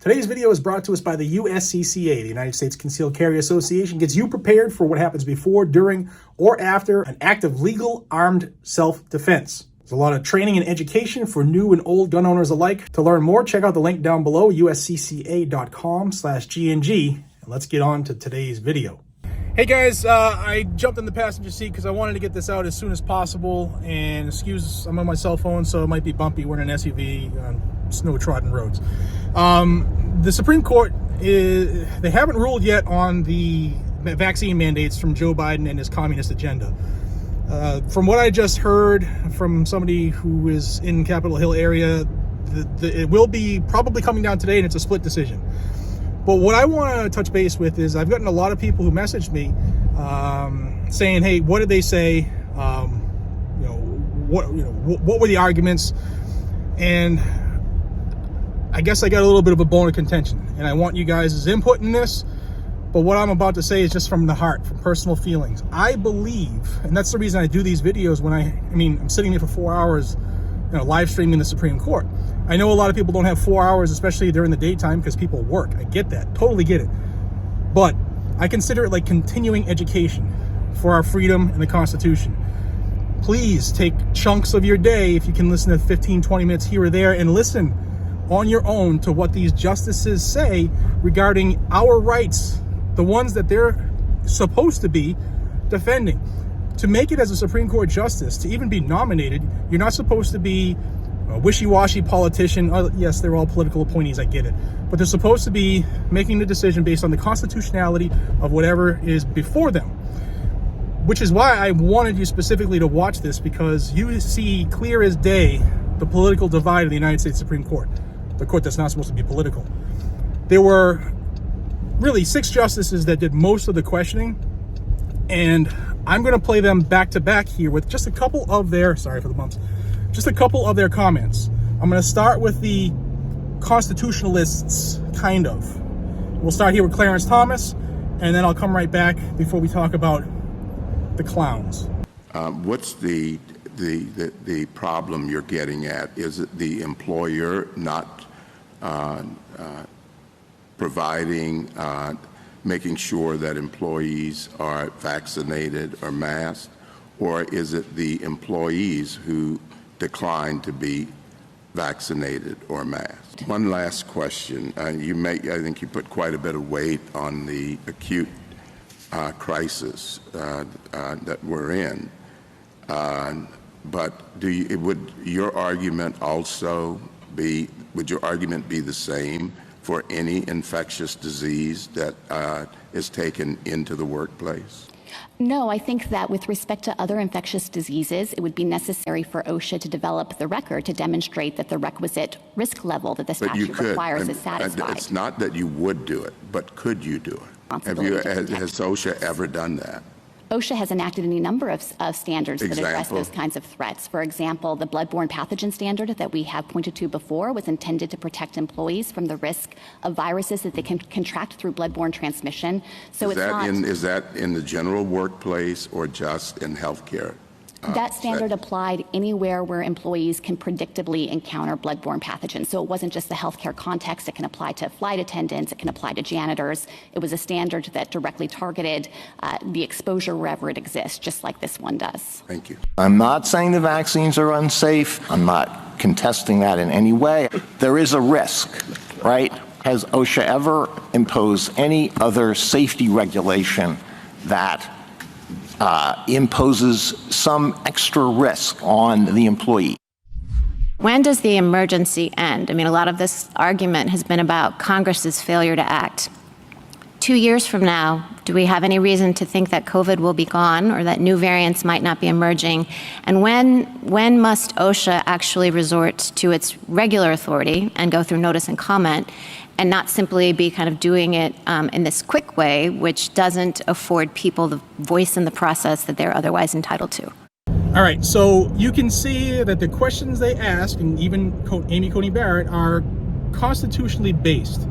Today's video is brought to us by the USCCA. The United States Concealed Carry Association gets you prepared for what happens before, during, or after an act of legal armed self-defense. There's a lot of training and education for new and old gun owners alike. To learn more, check out the link down below, uscca.com/GNG. And let's get on to today's video. Hey guys, I jumped in the passenger seat because I wanted to get this out as soon as possible. And excuse, I'm on my cell phone, so it might be bumpy. We're in an SUV on snow-trodden roads. The Supreme Court, they haven't ruled yet on the vaccine mandates from Joe Biden and his communist agenda. From what I just heard from somebody who is in Capitol Hill area, it will be probably coming down today, and it's a split decision. But what I want to touch base with is I've gotten a lot of people who messaged me saying, "Hey, what did they say? What were the arguments?" And I guess I got a little bit of a bone of contention, and I want you guys' input in this. But what I'm about to say is just from the heart, from personal feelings. I believe, and that's the reason I do these videos when I'm sitting here for 4 hours, live streaming the Supreme Court. I know a lot of people don't have 4 hours, especially during the daytime, because people work. I get that, totally get it. But I consider it like continuing education for our freedom and the Constitution. Please take chunks of your day, if you can listen to 15, 20 minutes here or there, and listen on your own to what these justices say regarding our rights, the ones that they're supposed to be defending. To make it as a Supreme Court justice, to even be nominated, you're not supposed to be a wishy-washy politician. Yes, they're all political appointees, I get it. But they're supposed to be making the decision based on the constitutionality of whatever is before them. Which is why I wanted you specifically to watch this, because you see clear as day the political divide of the United States Supreme Court, the court that's not supposed to be political. There were really 6 justices that did most of the questioning, and I'm going to play them back to back here with just a couple of their, sorry for the bumps, just a couple of their comments. I'm going to start with the constitutionalists, kind of. We'll start here with Clarence Thomas, and then I'll come right back before we talk about the clowns. What's the problem you're getting at? Is it the employer not providing, making sure that employees are vaccinated or masked, or is it the employees who decline to be vaccinated or masked? One last question. I think you put quite a bit of weight on the acute crisis that we're in. But would your argument be the same for any infectious disease that is taken into the workplace? No, I think that with respect to other infectious diseases, it would be necessary for OSHA to develop the record to demonstrate that the requisite risk level that the statute requires is satisfied. It's not that you would do it, but could you do it? Has OSHA ever done that? OSHA has enacted any number of standards that address those kinds of threats. For example, the bloodborne pathogen standard that we have pointed to before was intended to protect employees from the risk of viruses that they can contract through bloodborne transmission. So is that in the general workplace or just in healthcare? That standard applied anywhere where employees can predictably encounter bloodborne pathogens. So it wasn't just the healthcare context. It can apply to flight attendants. It can apply to janitors. It was a standard that directly targeted the exposure wherever it exists, just like this one does. Thank you. I'm not saying the vaccines are unsafe. I'm not contesting that in any way. There is a risk, right? Has OSHA ever imposed any other safety regulation that imposes some extra risk on the employee? When does the emergency end? A lot of this argument has been about Congress's failure to act. 2 years from now, do we have any reason to think that COVID will be gone or that new variants might not be emerging? And when must OSHA actually resort to its regular authority and go through notice and comment, and not simply be kind of doing it in this quick way, which doesn't afford people the voice in the process that they're otherwise entitled to? All right, so you can see that the questions they ask, and even Amy Coney Barrett, are constitutionally based.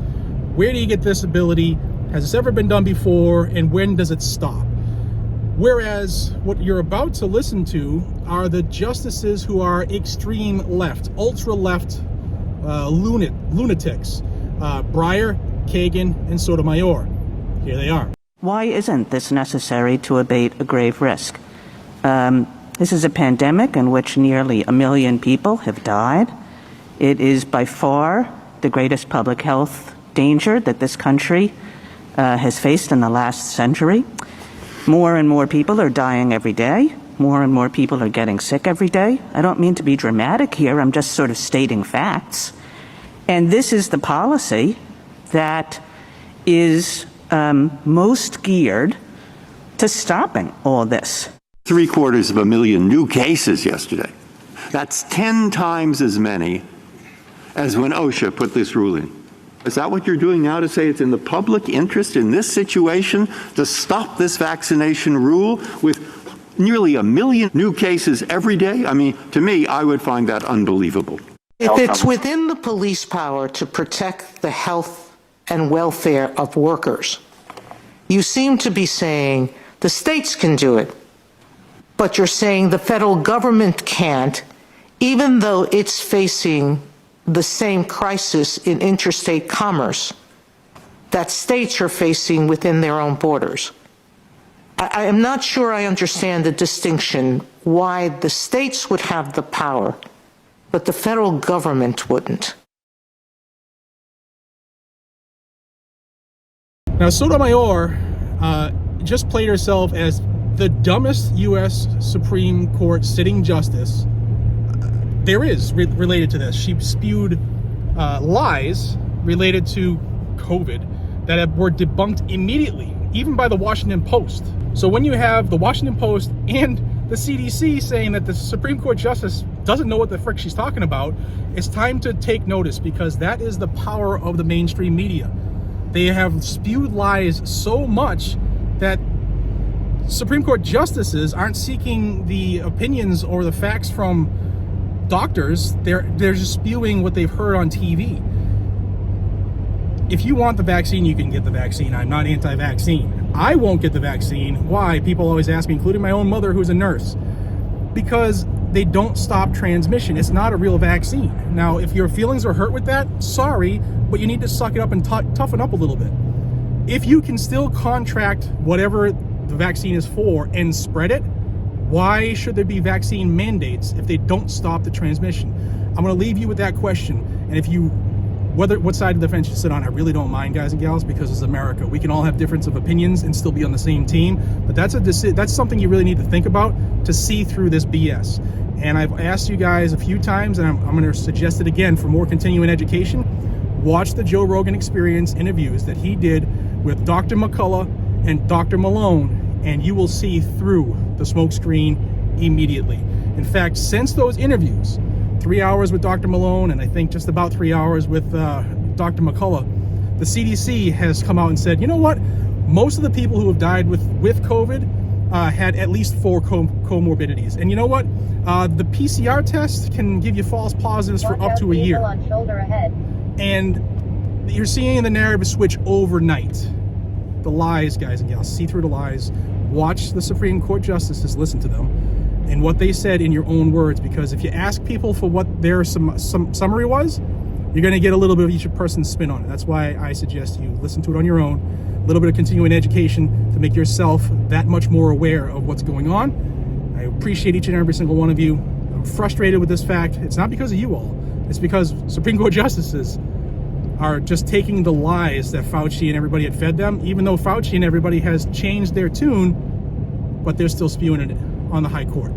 Where do you get this ability? Has this ever been done before? And when does it stop? Whereas what you're about to listen to are the justices who are extreme left, ultra left lunatics. Breyer, Kagan, and Sotomayor. Here they are. Why isn't this necessary to abate a grave risk? This is a pandemic in which nearly 1 million people have died. It is by far the greatest public health danger that this country has faced in the last century. More and more people are dying every day. More and more people are getting sick every day. I don't mean to be dramatic here. I'm just sort of stating facts. And this is the policy that is most geared to stopping all this. 750,000 new cases yesterday. That's 10 times as many as when OSHA put this rule in. Is that what you're doing now to say it's in the public interest in this situation to stop this vaccination rule with nearly 1 million new cases every day? I mean, to me, I would find that unbelievable. If it's within the police power to protect the health and welfare of workers, you seem to be saying the states can do it, but you're saying the federal government can't, even though it's facing the same crisis in interstate commerce that states are facing within their own borders. I am not sure I understand the distinction why the states would have the power, but the federal government wouldn't. Now, Sotomayor just played herself as the dumbest U.S. Supreme Court sitting justice there is related to this. She spewed lies related to COVID that were debunked immediately, even by the Washington Post. So when you have the Washington Post and the CDC saying that the Supreme Court justice doesn't know what the frick she's talking about, it's time to take notice, because that is the power of the mainstream media. They have spewed lies so much that Supreme Court justices aren't seeking the opinions or the facts from doctors. They're just spewing what they've heard on TV. If you want the vaccine, you can get the vaccine. I'm not anti-vaccine. I won't get the vaccine. Why? People always ask me, including my own mother, who's a nurse. Because they don't stop transmission. It's not a real vaccine. Now, if your feelings are hurt with that, sorry, but you need to suck it up and toughen up a little bit. If you can still contract whatever the vaccine is for and spread it, why should there be vaccine mandates if they don't stop the transmission? I'm going to leave you with that question. And if you, what side of the fence you sit on, I really don't mind, guys and gals, because it's America. We can all have difference of opinions and still be on the same team. But that's something you really need to think about to see through this BS. And I've asked you guys a few times, and I'm going to suggest it again for more continuing education. Watch the Joe Rogan Experience interviews that he did with Dr. McCullough and Dr. Malone, and you will see through the smokescreen immediately. In fact, since those interviews, 3 hours with Dr. Malone and I think just about 3 hours with Dr. McCullough, the CDC has come out and said, you know what? Most of the people who have died with COVID had at least 4 comorbidities. And you know what? The PCR test can give you false positives for up to a year. On shoulder ahead. And you're seeing the narrative switch overnight. The lies, guys and gals, see through the lies. Watch the Supreme Court justices, listen to them, and what they said in your own words, because if you ask people for what their summary was, you're going to get a little bit of each person's spin on it. That's why I suggest you listen to it on your own. A little bit of continuing education to make yourself that much more aware of what's going on. I appreciate each and every single one of you. I'm frustrated with this fact. It's not because of you all. It's because Supreme Court justices are just taking the lies that Fauci and everybody had fed them, even though Fauci and everybody has changed their tune, but they're still spewing it on the high court.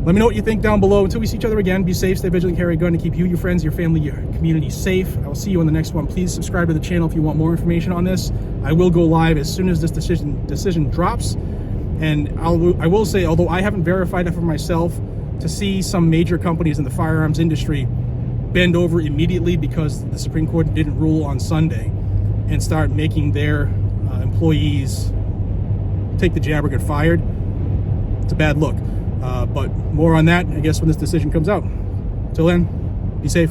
Let me know what you think down below. Until we see each other again, be safe, stay vigilant, carry a gun to keep you, your friends, your family, your community safe. I will see you on the next one. Please subscribe to the channel if you want more information on this. I will go live as soon as this decision drops. And I will say, although I haven't verified it for myself, to see some major companies in the firearms industry bend over immediately because the Supreme Court didn't rule on Sunday and start making their employees take the jab or get fired, it's a bad look. But more on that, I guess, when this decision comes out. Till then, be safe.